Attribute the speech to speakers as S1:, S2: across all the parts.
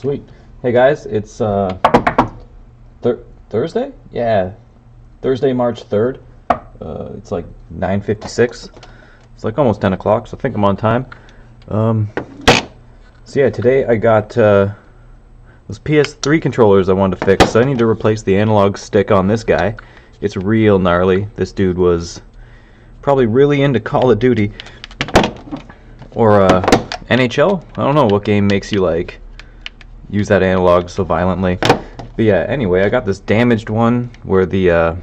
S1: Sweet. Hey guys, it's Thursday? Yeah, Thursday, March 3rd. It's like 9:56. It's like almost 10 o'clock, so I think I'm on time. So yeah, today I got those PS3 controllers I wanted to fix. So I need to replace the analog stick on this guy. It's real gnarly. This dude was probably really into Call of Duty or NHL. I don't know what game makes you like use that analog so violently. But yeah, anyway, I got this damaged one where the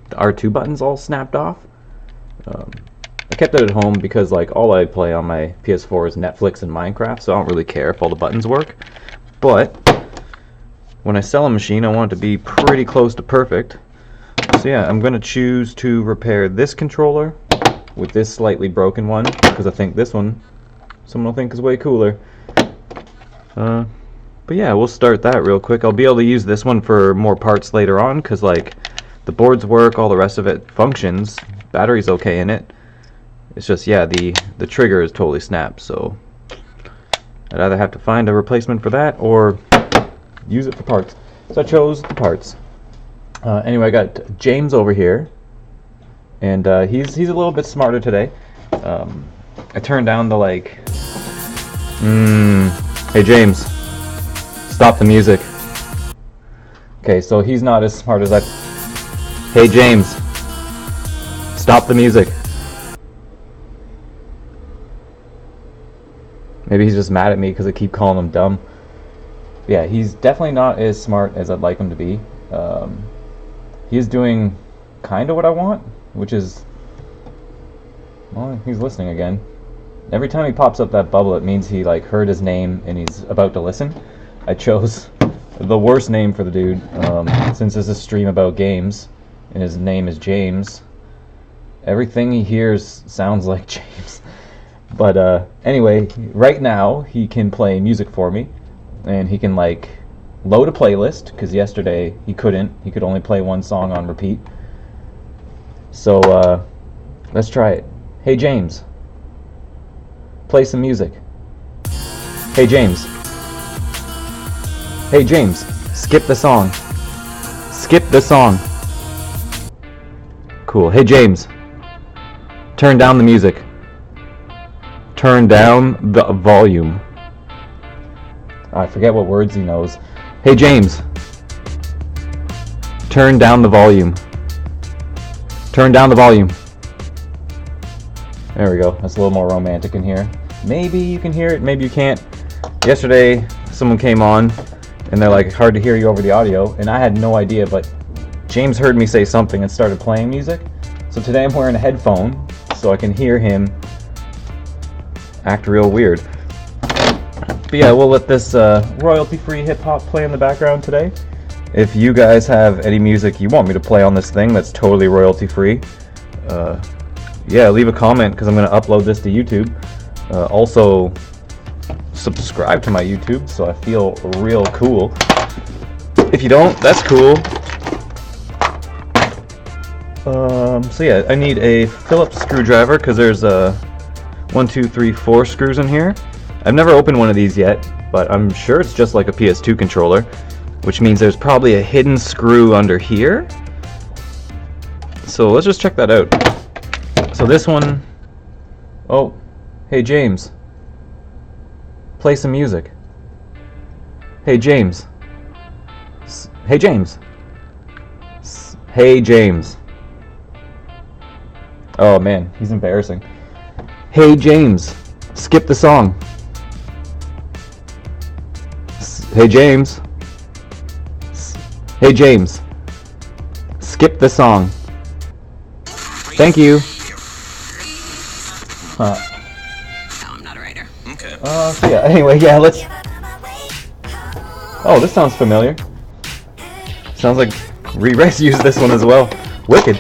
S1: R2 button's all snapped off. I kept it at home because like all I play on my PS4 is Netflix and Minecraft, so I don't really care if all the buttons work. But when I sell a machine, I want it to be pretty close to perfect. So yeah, I'm going to choose to repair this controller with this slightly broken one, because I think this one someone will think is way cooler. But yeah, we'll start that real quick. I'll be able to use this one for more parts later on, because like the boards work, all the rest of it functions, battery's okay in it. It's just, yeah, the trigger is totally snapped, so I'd either have to find a replacement for that or use it for parts. So I chose the parts. Anyway, I got James over here, and he's a little bit smarter today. I turned down the like, hey James, stop the music. Okay, so he's not as smart as I. Hey James, stop the music. Maybe he's just mad at me because I keep calling him dumb. Yeah, he's definitely not as smart as I'd like him to be. He's doing kind of what I want, which is, well, he's listening again. Every time he pops up that bubble, it means he like heard his name and he's about to listen. I chose the worst name for the dude, since this is a stream about games and his name is James. Everything he hears sounds like James. But anyway, right now he can play music for me, and he can like load a playlist, because yesterday he couldn't. He could only play one song on repeat. So let's try it. Hey James, play some music. Hey James. Hey James, skip the song. Skip the song. Cool. Hey James, turn down the music. Turn down the volume. I forget what words he knows. Hey James, turn down the volume. Turn down the volume. There we go. That's a little more romantic in here. Maybe you can hear it, maybe you can't. Yesterday, someone came on, and they're like, hard to hear you over the audio, and I had no idea, but James heard me say something and started playing music. So today I'm wearing a headphone, so I can hear him act real weird. But yeah, we'll let this royalty-free hip-hop play in the background today. If you guys have any music you want me to play on this thing that's totally royalty-free, yeah, leave a comment, because I'm going to upload this to YouTube. Also, subscribe to my YouTube so I feel real cool. If you don't, that's cool. So yeah, I need a Phillips screwdriver, because there's 1, 2, 3, 4 screws in here. I've never opened one of these yet, but I'm sure it's just like a PS2 controller, which means there's probably a hidden screw under here. So let's just check that out. So this one, oh, hey James, play some music. Hey James. Hey James. Hey James. Oh man, he's embarrassing. Hey James, skip the song. Hey James. Hey James, skip the song. Thank you.
S2: No, I'm not a writer. Okay.
S1: So yeah, anyway, yeah, let's... Oh, this sounds familiar. Sounds like Re-Res used this one as well. Wicked.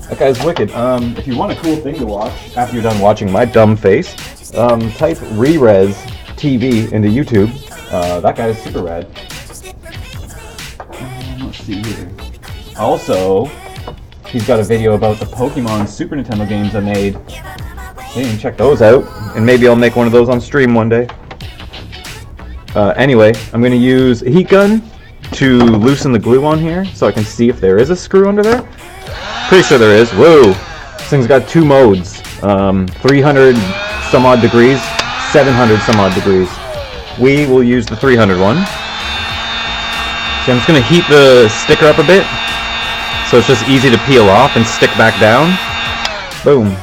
S1: That guy's wicked. If you want a cool thing to watch after you're done watching my dumb face, type Re-Res TV into YouTube. That guy is super rad. Let's see here. Also, he's got a video about the Pokemon Super Nintendo games I made. You can check those out, and maybe I'll make one of those on stream one day. Anyway, I'm going to use a heat gun to loosen the glue on here so I can see if there is a screw under there. Pretty sure there is. Whoa! This thing's got two modes. 300 some odd degrees, 700 some odd degrees. We will use the 300 one. So I'm just going to heat the sticker up a bit so it's just easy to peel off and stick back down. Boom.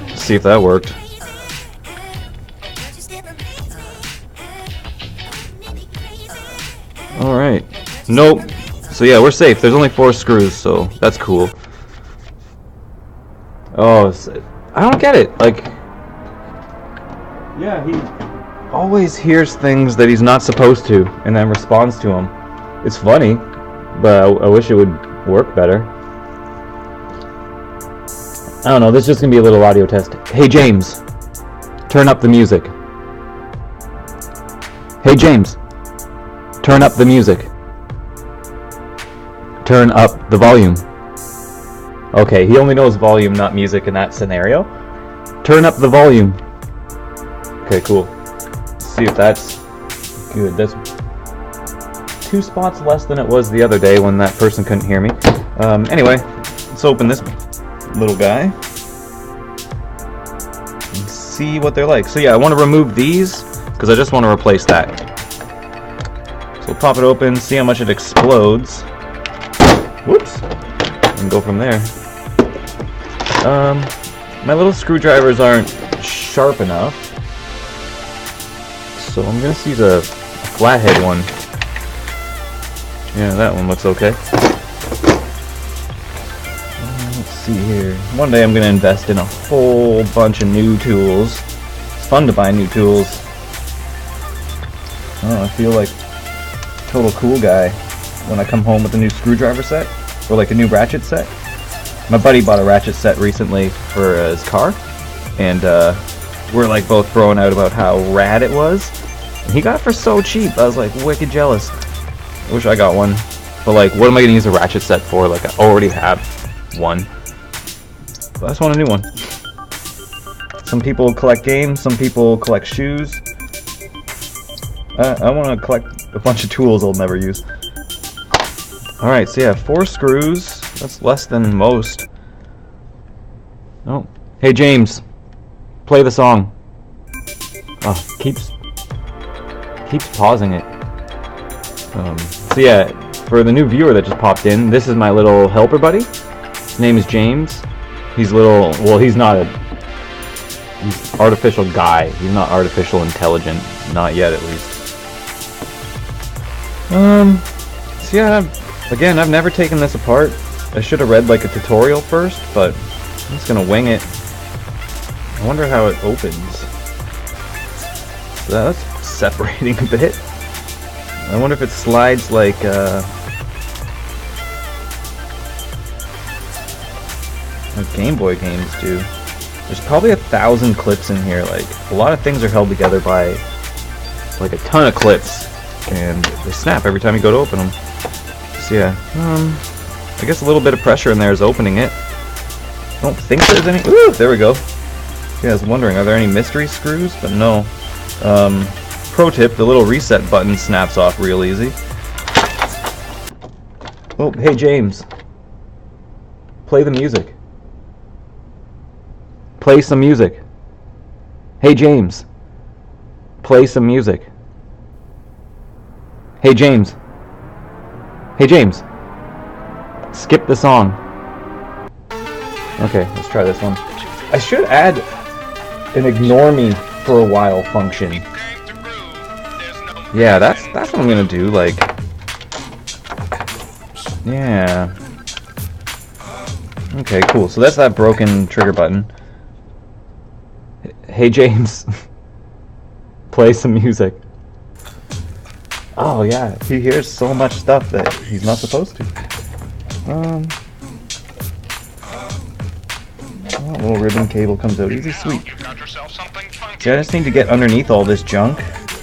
S1: Let's see if that worked. Alright. Nope. So yeah, we're safe. There's only 4 screws, so that's cool. Oh, I don't get it. Like, yeah, he always hears things that he's not supposed to and then responds to them. It's funny, but I wish it would work better. I don't know, this is just gonna be a little audio test. Hey James, turn up the music. Hey James, turn up the music. Turn up the volume. Okay, he only knows volume, not music in that scenario. Turn up the volume. Okay, cool. Let's see if that's good. That's 2 spots less than it was the other day when that person couldn't hear me. Anyway, let's open this little guy and see what they're like. So yeah, I want to remove these because I just want to replace that. So we'll pop it open, see how much it explodes. Whoops. And go from there. My little screwdrivers aren't sharp enough, so I'm gonna use a flathead one. Yeah, that one looks okay. Let's see here. One day I'm gonna invest in a whole bunch of new tools. It's fun to buy new tools. Oh, I feel like a total cool guy when I come home with a new screwdriver set, or like a new ratchet set. My buddy bought a ratchet set recently for his car, and we're like both throwing out about how rad it was. And he got it for so cheap. I was like wicked jealous. I wish I got one, but like, what am I gonna use a ratchet set for? Like, I already have one. But I just want a new one. Some people collect games, some people collect shoes. I want to collect a bunch of tools I'll never use. Alright, so yeah, 4 screws. That's less than most. Oh. Hey James, play the song. Oh, keeps pausing it. So yeah, for the new viewer that just popped in, this is my little helper buddy. His name is James. He's little, well, he's artificial guy. He's not artificial intelligent. Not yet, at least. So yeah, again, I've never taken this apart. I should have read like a tutorial first, but I'm just gonna wing it. I wonder how it opens. So that's separating a bit. I wonder if it slides like Game Boy games do. There's probably 1,000 clips in here. Like, a lot of things are held together by like a ton of clips, and they snap every time you go to open them. So yeah, I guess a little bit of pressure in there is opening it. I don't think there's any. Ooh, there we go. Yeah, I was wondering, are there any mystery screws? But no. Pro tip, the little reset button snaps off real easy. Oh, hey James. Play the music. Play some music. Hey James. Play some music. Hey James. Hey James. Skip the song. Okay, let's try this one. I should add an ignore me for a while function. Yeah, that's what I'm gonna do, like... Yeah. Okay, cool. So that's that broken trigger button. Hey James. Play some music. Oh yeah, he hears so much stuff that he's not supposed to. Oh, little ribbon cable comes out easy, sweet. See, I just need to get underneath all this junk.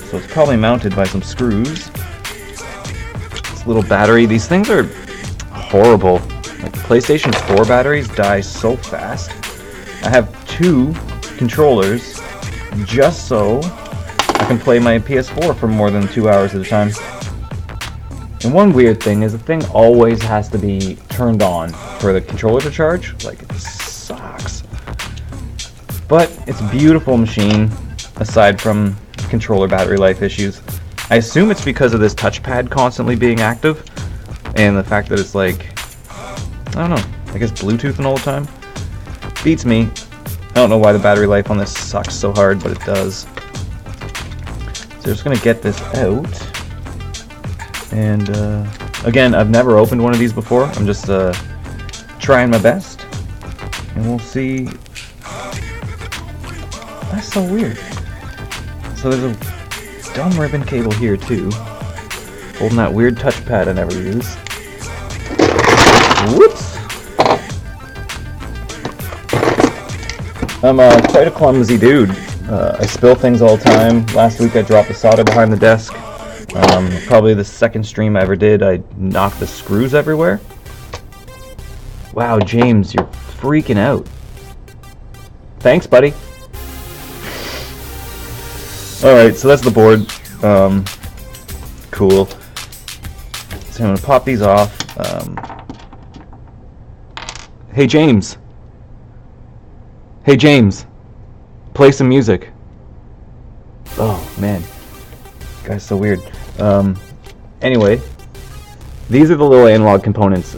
S1: So it's probably mounted by some screws. This little battery, these things are horrible. Like, PlayStation 4 batteries die so fast. I have 2 controllers just so I can play my PS4 for more than 2 hours at a time. And one weird thing is the thing always has to be turned on for the controller to charge. Like, it sucks. But it's a beautiful machine, aside from controller battery life issues. I assume it's because of this touchpad constantly being active, and the fact that it's like, I don't know, I guess Bluetoothing all the time. Beats me. I don't know why the battery life on this sucks so hard, but it does. So just gonna get this out. And again, I've never opened one of these before. I'm just trying my best, and we'll see. That's so weird. So there's a dumb ribbon cable here too, holding that weird touchpad I never use. Whoops! I'm quite a clumsy dude. I spill things all the time. Last week I dropped the solder behind the desk. Probably the second stream I ever did, I knocked the screws everywhere. Wow, James, you're freaking out. Thanks, buddy. Alright, so that's the board. Cool. So I'm gonna pop these off. Hey, James. Hey, James. Play some music. Oh, man. Guy's so weird. Anyway, these are the little analog components.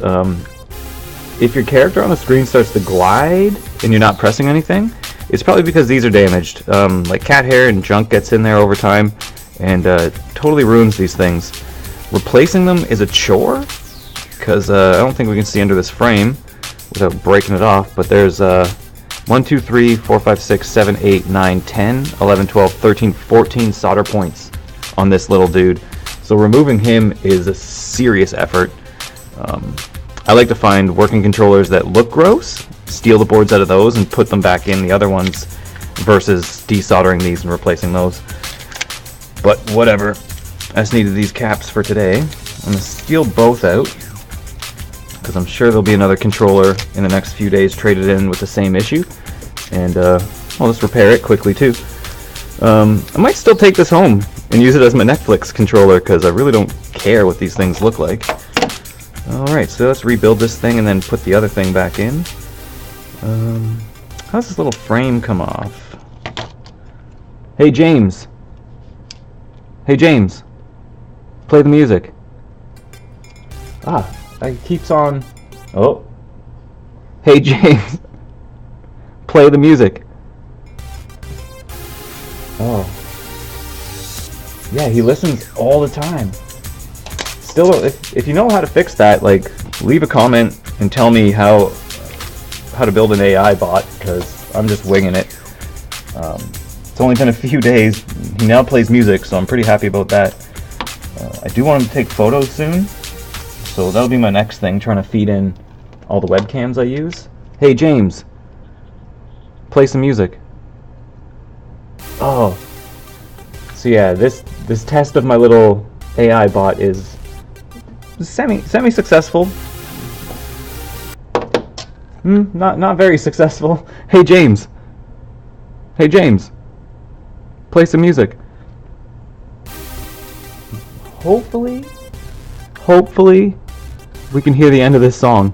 S1: If your character on the screen starts to glide and you're not pressing anything, it's probably because these are damaged. Like cat hair and junk gets in there over time and totally ruins these things. Replacing them is a chore because I don't think we can see under this frame without breaking it off, but there's 1, 2, 3, 4, 5, 6, 7, 8, 9, 10, 11, 12, 13, 14 solder points on this little dude. So removing him is a serious effort. I like to find working controllers that look gross, steal the boards out of those and put them back in the other ones versus desoldering these and replacing those. But whatever. I just needed these caps for today. I'm going to steal both out because I'm sure there'll be another controller in the next few days traded in with the same issue. And I'll just repair it quickly too. I might still take this home and use it as my Netflix controller because I really don't care what these things look like. Alright, so let's rebuild this thing and then put the other thing back in. How's this little frame come off? Hey, James. Hey, James. Play the music. It keeps on. Oh. Hey, James. Play the music. Oh. Yeah, he listens all the time. Still, if you know how to fix that, like, leave a comment and tell me how to build an AI bot, because I'm just winging it. It's only been a few days. He now plays music, so I'm pretty happy about that. I do want him to take photos soon, so that'll be my next thing, trying to feed in all the webcams I use. Hey, James. Play some music. Oh. So yeah, this test of my little AI bot is semi-successful. Not very successful. Hey, James. Hey, James. Play some music. Hopefully, we can hear the end of this song.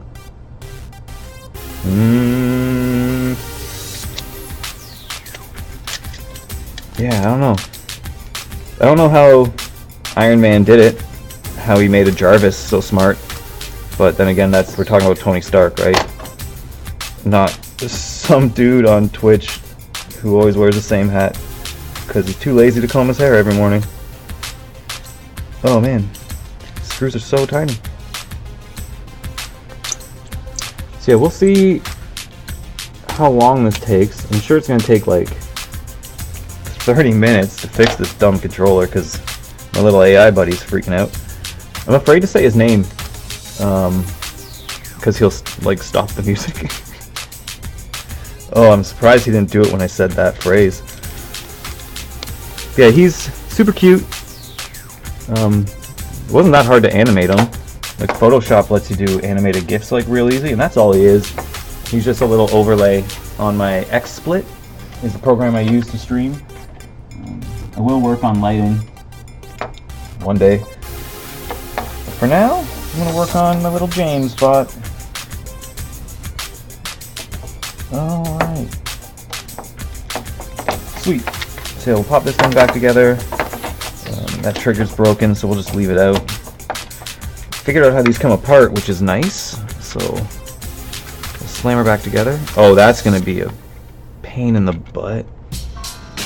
S1: Yeah, I don't know. I don't know how Iron Man did it, how he made a Jarvis so smart, but then again, we're talking about Tony Stark, right? Not just some dude on Twitch who always wears the same hat because he's too lazy to comb his hair every morning. Oh man, screws are so tiny. So yeah, we'll see how long this takes. I'm sure it's going to take like 30 minutes to fix this dumb controller because my little AI buddy's freaking out. I'm afraid to say his name because he'll like stop the music. Oh, I'm surprised he didn't do it when I said that phrase. Yeah, he's super cute. It wasn't that hard to animate him. Like Photoshop lets you do animated GIFs like real easy, and that's all he is. He's just a little overlay on my XSplit, is the program I use to stream. I will work on lighting one day. For now, I'm gonna work on my little James bot. Alright. Sweet. So we'll pop this thing back together. That trigger's broken, so we'll just leave it out. Figured out how these come apart, which is nice. So we'll slam her back together. Oh, that's gonna be a pain in the butt.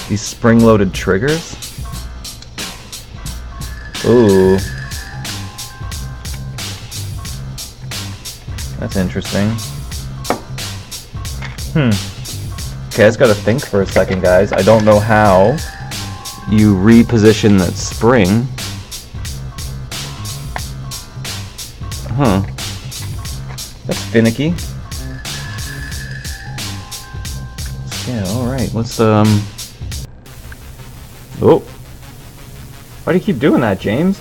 S1: These spring-loaded triggers. Ooh. That's interesting. Okay, I just gotta think for a second, guys. I don't know how you reposition that spring. That's finicky. Yeah, alright, let's, Oh. Why do you keep doing that, James?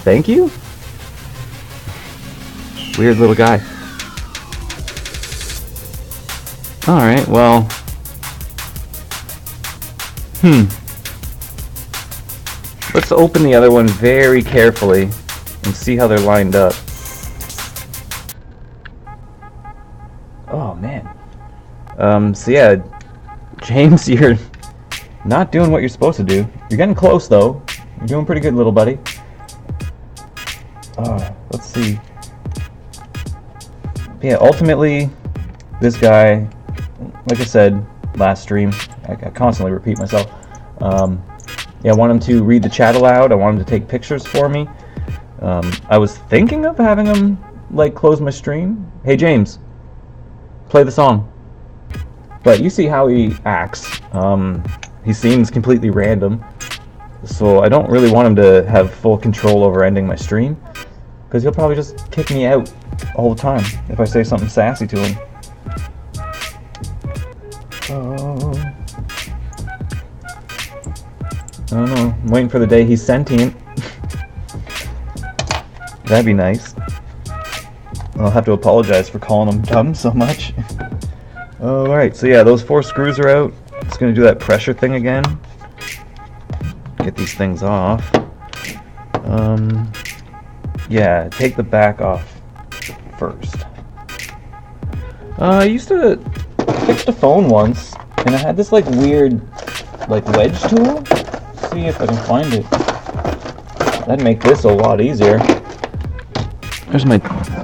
S1: Thank you? Weird little guy. Alright, well... Let's open the other one very carefully and see how they're lined up. Oh, man. So yeah, James, you're not doing what you're supposed to do. You're getting close, though. You're doing pretty good, little buddy. Let's see. Yeah, ultimately, this guy, like I said last stream, I constantly repeat myself. Yeah, I want him to read the chat aloud. I want him to take pictures for me. I was thinking of having him, like, close my stream. Hey, James, play the song. But you see how he acts. He seems completely random. So I don't really want him to have full control over ending my stream, because he'll probably just kick me out all the time if I say something sassy to him. I don't know. I'm waiting for the day he's sentient. That'd be nice. I'll have to apologize for calling him dumb so much. Alright, so yeah, those 4 screws are out. Just gonna do that pressure thing again. Get these things off. Yeah, take the back off first. I used to fix the phone once, and I had this like weird wedge tool. Let's see if I can find it. That'd make this a lot easier. There's my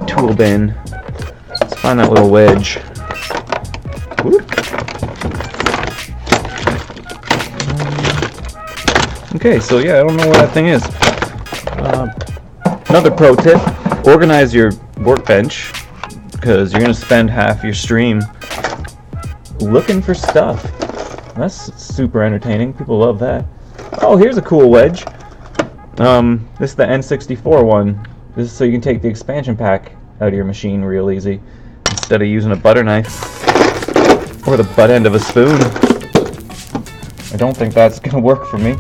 S1: tool bin. Let's find that little wedge. Whoop. Okay, so yeah, I don't know where that thing is. Another pro tip, organize your workbench, because you're going to spend half your stream looking for stuff. That's super entertaining. People love that. Oh, here's a cool wedge. This is the N64 one. This is so you can take the expansion pack out of your machine real easy, instead of using a butter knife or the butt end of a spoon. I don't think that's going to work for me.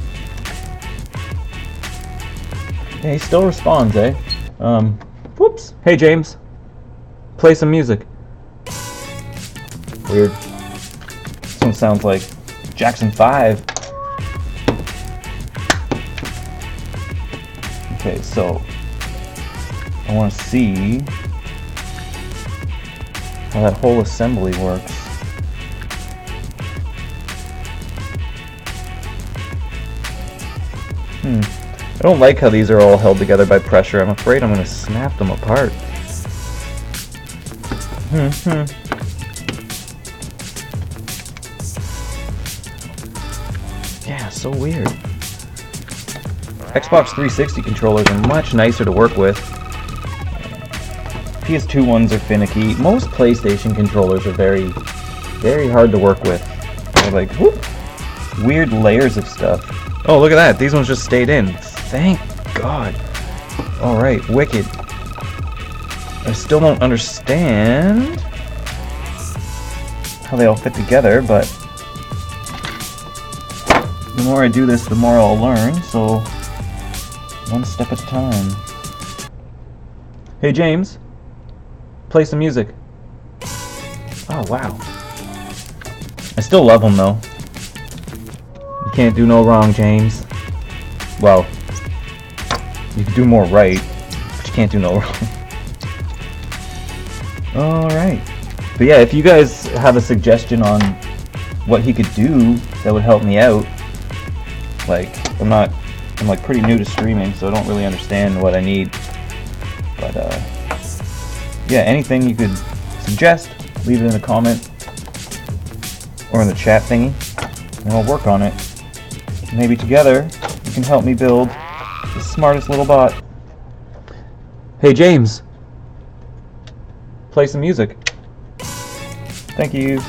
S1: Yeah, he still responds, eh? Whoops. Hey, James. Play some music. Weird. This one sounds like Jackson 5. Okay, so I want to see how that whole assembly works. I don't like how these are all held together by pressure. I'm afraid I'm going to snap them apart. Yeah, so weird. Xbox 360 controllers are much nicer to work with. PS2 ones are finicky. Most PlayStation controllers are very, very hard to work with. They're like, whoop, weird layers of stuff. Oh, look at that. These ones just stayed in. Thank God. Alright, wicked. I still don't understand how they all fit together, but the more I do this, the more I'll learn, so one step at a time. Hey, James. Play some music. Oh, wow. I still love him, though. Can't do no wrong, James. Well, you can do more right, but you can't do no wrong. Alright. But yeah, if you guys have a suggestion on what he could do that would help me out, like, I'm like pretty new to streaming, so I don't really understand what I need. But yeah, anything you could suggest, leave it in a comment or in the chat thingy, and I'll work on it. Maybe together you can help me build the smartest little bot. Hey James, play some music. Thank you.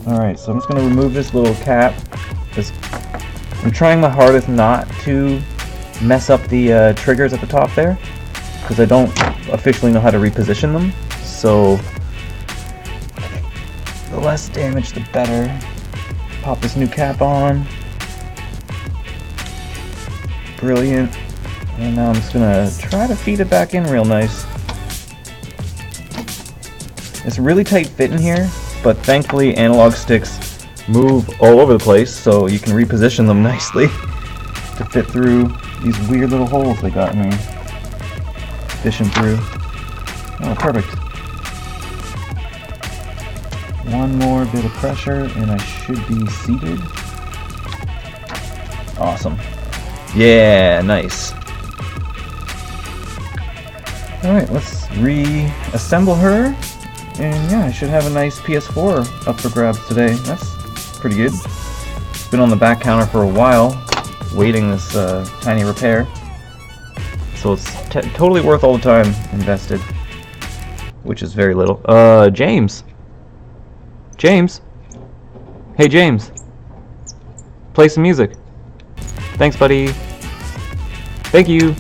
S1: Alright, so I'm just going to remove this little cap. I'm trying my hardest not to mess up the triggers at the top there, because I don't officially know how to reposition them, so the less damage the better. Pop this new cap on. Brilliant. And now I'm just gonna try to feed it back in real nice. It's a really tight fit in here, but thankfully analog sticks move all over the place, so you can reposition them nicely to fit through these weird little holes they got me fishing through. Oh, perfect. One more bit of pressure and I should be seated. Awesome. Yeah, nice. Alright, let's reassemble her. And yeah, I should have a nice PS4 up for grabs today. That's pretty good. It's been on the back counter for a while, waiting this tiny repair. So it's totally worth all the time invested, which is very little. James. James. Hey James. Play some music. Thanks, buddy. Thank you.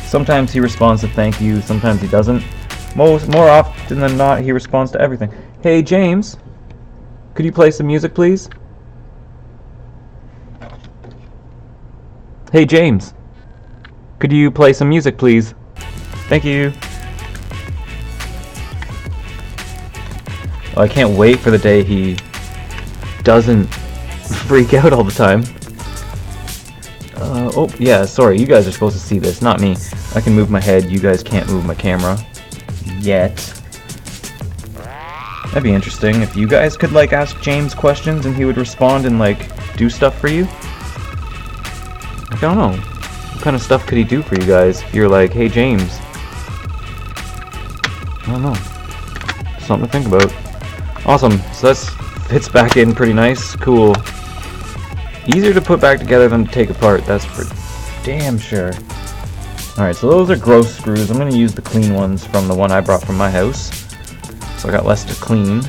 S1: Sometimes he responds to thank you, sometimes he doesn't. More often than not, he responds to everything. Hey James, could you play some music, please? Hey James, could you play some music, please? Thank you. Oh, I can't wait for the day he doesn't freak out all the time. Oh, yeah, sorry, you guys are supposed to see this, not me. I can move my head, you guys can't move my camera. Yet. That'd be interesting if you guys could, like, ask James questions and he would respond and, like, do stuff for you. I don't know. What kind of stuff could he do for you guys if you're like, hey James? I don't know. Something to think about. Awesome, so that fits back in pretty nice. Cool. Easier to put back together than to take apart, that's for damn sure. Alright, so those are gross screws. I'm going to use the clean ones from the one I brought from my house. So I got less to clean.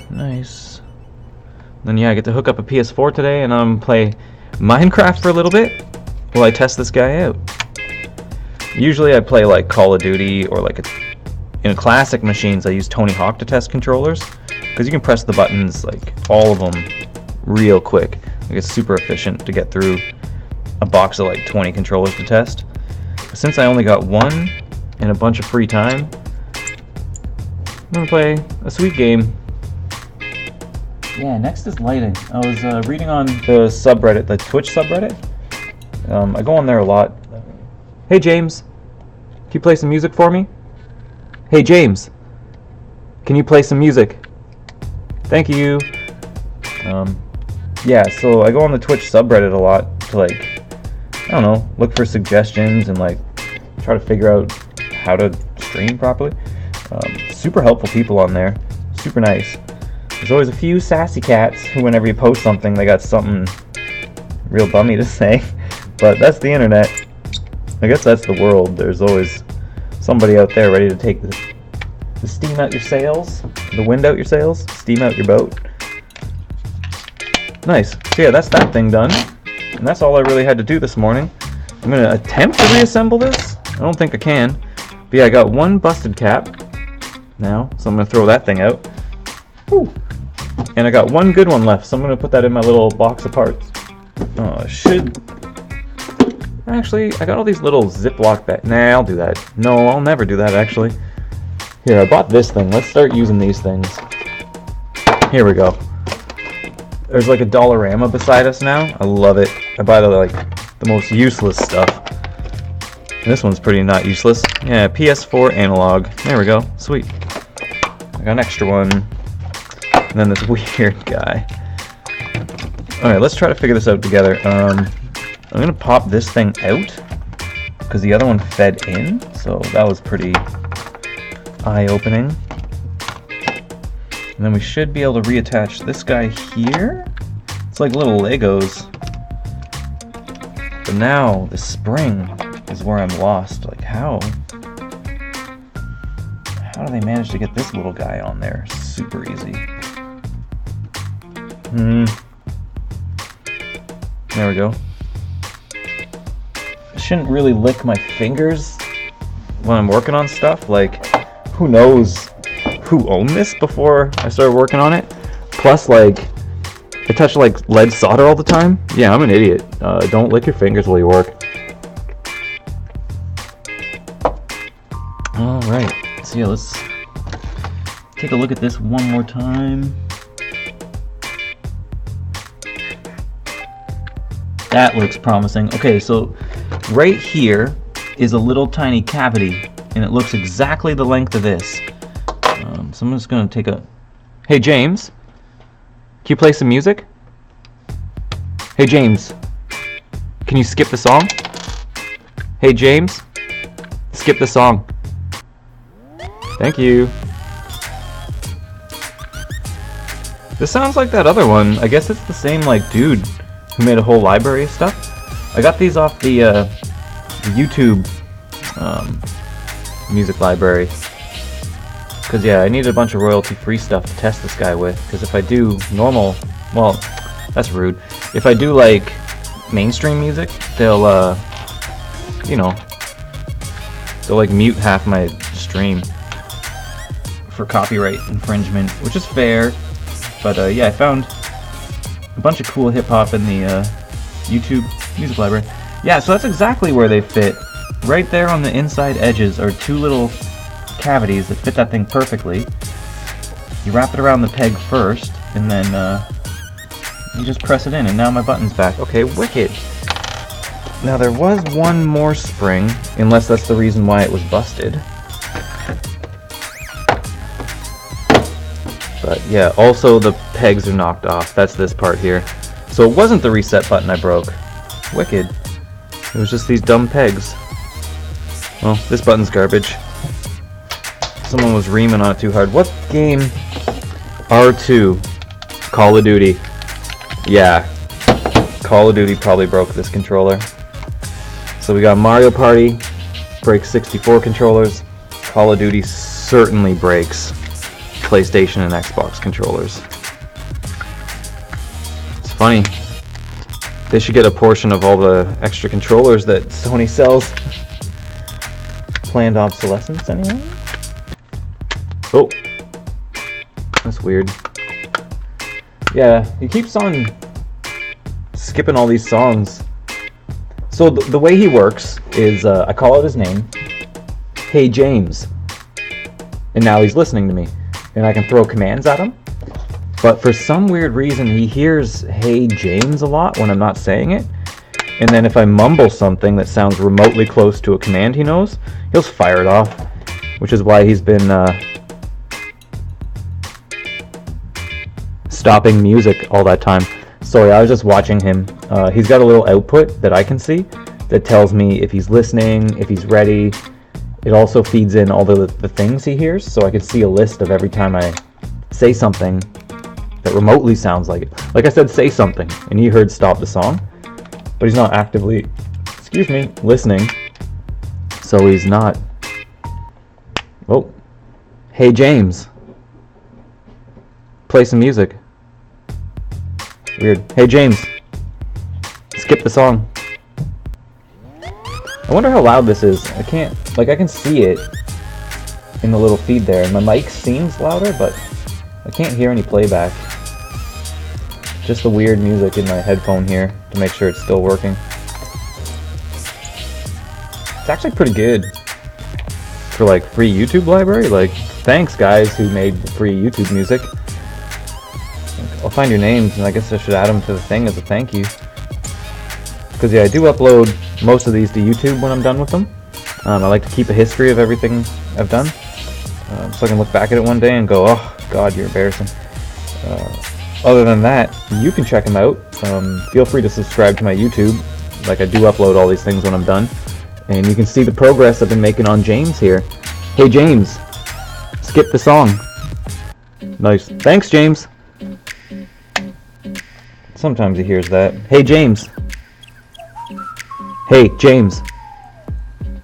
S1: Nice. Then yeah, I get to hook up a PS4 today and play Minecraft for a little bit while I test this guy out. Usually I play like Call of Duty or like in classic machines I use Tony Hawk to test controllers, because you can press the buttons, like all of them, real quick. Like it's super efficient to get through a box of like 20 controllers to test. But since I only got one and a bunch of free time, I'm gonna play a sweet game. Yeah, next is lighting. I was reading on the subreddit, the Twitch subreddit. I go on there a lot. Hey James, can you play some music for me? Hey James, can you play some music? Thank you. Yeah, so I go on the Twitch subreddit a lot to, like, I don't know, look for suggestions and like try to figure out how to stream properly. Super helpful people on there, super nice. There's always a few sassy cats who, whenever you post something, they got something real bummy to say. But that's the internet. I guess that's the world. There's always somebody out there ready to take the steam out your sails, the wind out your sails, steam out your boat. Nice. So yeah, that's that thing done. And that's all I really had to do this morning. I'm going to attempt to reassemble this. I don't think I can. But yeah, I got one busted cap now, so I'm going to throw that thing out. Whew. And I got one good one left, so I'm going to put that in my little box of parts. Oh, I should... Actually, I got all these little Ziploc bags. Nah, I'll do that. No, I'll never do that, actually. Here, I bought this thing. Let's start using these things. Here we go. There's like a Dollarama beside us now. I love it. I buy the most useless stuff. And this one's pretty not useless. Yeah, PS4 analog. There we go. Sweet. I got an extra one. And then this weird guy. Alright, let's try to figure this out together. I'm gonna pop this thing out because the other one fed in, so that was pretty eye-opening. And then we should be able to reattach this guy here. It's like little Legos. But now the spring is where I'm lost. Like how do they manage to get this little guy on there? Super easy. There we go. I shouldn't really lick my fingers when I'm working on stuff. Like, who knows who owned this before I started working on it? Plus, like, I touch like lead solder all the time. Yeah, I'm an idiot. Don't lick your fingers while you work. Alright, so yeah, let's take a look at this one more time. That looks promising. Okay, so right here is a little tiny cavity, and it looks exactly the length of this. So I'm just going to take a... Hey, James. Can you play some music? Hey, James. Can you skip the song? Hey, James. Skip the song. Thank you. This sounds like that other one. I guess it's the same, like, dude who made a whole library of stuff. I got these off the YouTube music library. Because, yeah, I needed a bunch of royalty-free stuff to test this guy with. Because if I do normal... Well, that's rude. If I do, like, mainstream music, they'll, you know... They'll, like, mute half my stream for copyright infringement, which is fair. But, yeah, I found a bunch of cool hip-hop in the YouTube music library. Yeah, so that's exactly where they fit. Right there on the inside edges are two little cavities that fit that thing perfectly. You wrap it around the peg first, and then you just press it in, and now my button's back. Okay, wicked. Now there was one more spring, unless that's the reason why it was busted. But yeah, also the pegs are knocked off. That's this part here. So it wasn't the reset button I broke. Wicked. It was just these dumb pegs. Well, this button's garbage. Someone was reaming on it too hard. What game? R2. Call of Duty. Yeah. Call of Duty probably broke this controller. So we got Mario Party. Breaks 64 controllers. Call of Duty certainly breaks PlayStation and Xbox controllers. It's funny. They should get a portion of all the extra controllers that Sony sells. Planned obsolescence, anyway? Oh, that's weird. Yeah, he keeps on skipping all these songs. So the way he works is I call out his name, Hey James, and now he's listening to me, and I can throw commands at him. But for some weird reason, he hears Hey James a lot when I'm not saying it. And then if I mumble something that sounds remotely close to a command he knows, he'll fire it off, which is why he's been stopping music all that time. Sorry, I was just watching him. He's got a little output that I can see that tells me if he's listening, if he's ready. It also feeds in all the things he hears, so I can see a list of every time I say something that remotely sounds like it. Like I said, say something, and he heard stop the song, but he's not actively, excuse me, listening, so he's not. Oh, hey James, play some music. Weird. Hey James, skip the song. I wonder how loud this is. I can't, like, I can see it in the little feed there, and my mic seems louder, but I can't hear any playback. Just the weird music in my headphone here to make sure it's still working. It's actually pretty good. for like free YouTube library. Like, thanks guys who made free YouTube music. I'll find your names, and I guess I should add them to the thing as a thank you. Because yeah, I do upload most of these to YouTube when I'm done with them. I like to keep a history of everything I've done, so I can look back at it one day and go, oh god, you're embarrassing. Other than that, you can check them out. Feel free to subscribe to my YouTube. Like, I do upload all these things when I'm done. And you can see the progress I've been making on James here. Hey James, skip the song. Nice. Thanks James. Sometimes he hears that. Hey James. Hey James.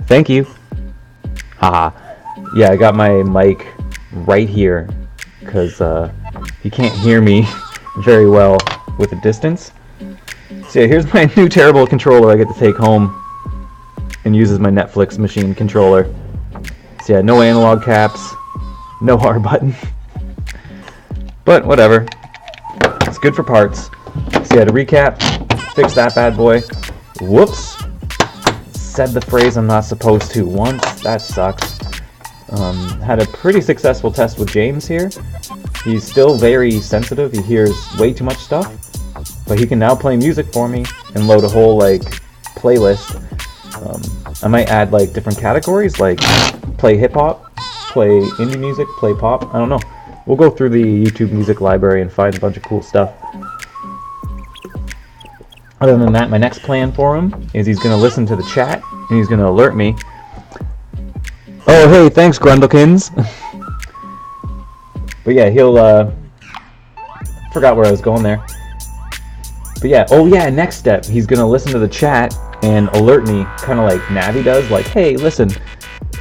S1: Thank you. Haha. Yeah, I got my mic right here because you can't hear me very well with a distance. So yeah, here's my new terrible controller I get to take home and use as my Netflix machine controller. So yeah, no analog caps, no R button. But whatever. It's good for parts. So yeah, to recap, fix that bad boy. Whoops. Said the phrase I'm not supposed to once. That sucks. Had a pretty successful test with James here. He's still very sensitive. He hears way too much stuff. But he can now play music for me and load a whole, like, playlist. I might add, like, different categories, like play hip-hop, play indie music, play pop. I don't know. We'll go through the YouTube music library and find a bunch of cool stuff. Other than that, my next plan for him is he's going to listen to the chat and he's going to alert me. Oh, hey, thanks, Grundlekins. But yeah, he'll, forgot where I was going there. But yeah, oh yeah, next step, he's going to listen to the chat and alert me, kind of like Navi does, like, hey, listen.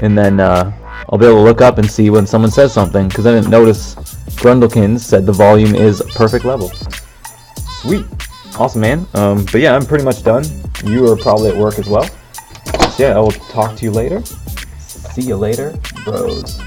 S1: And then I'll be able to look up and see when someone says something, because I didn't notice Grundlekins said the volume is perfect level. Sweet. Awesome, man. But yeah, I'm pretty much done. You are probably at work as well. So yeah, I will talk to you later. See you later, bros.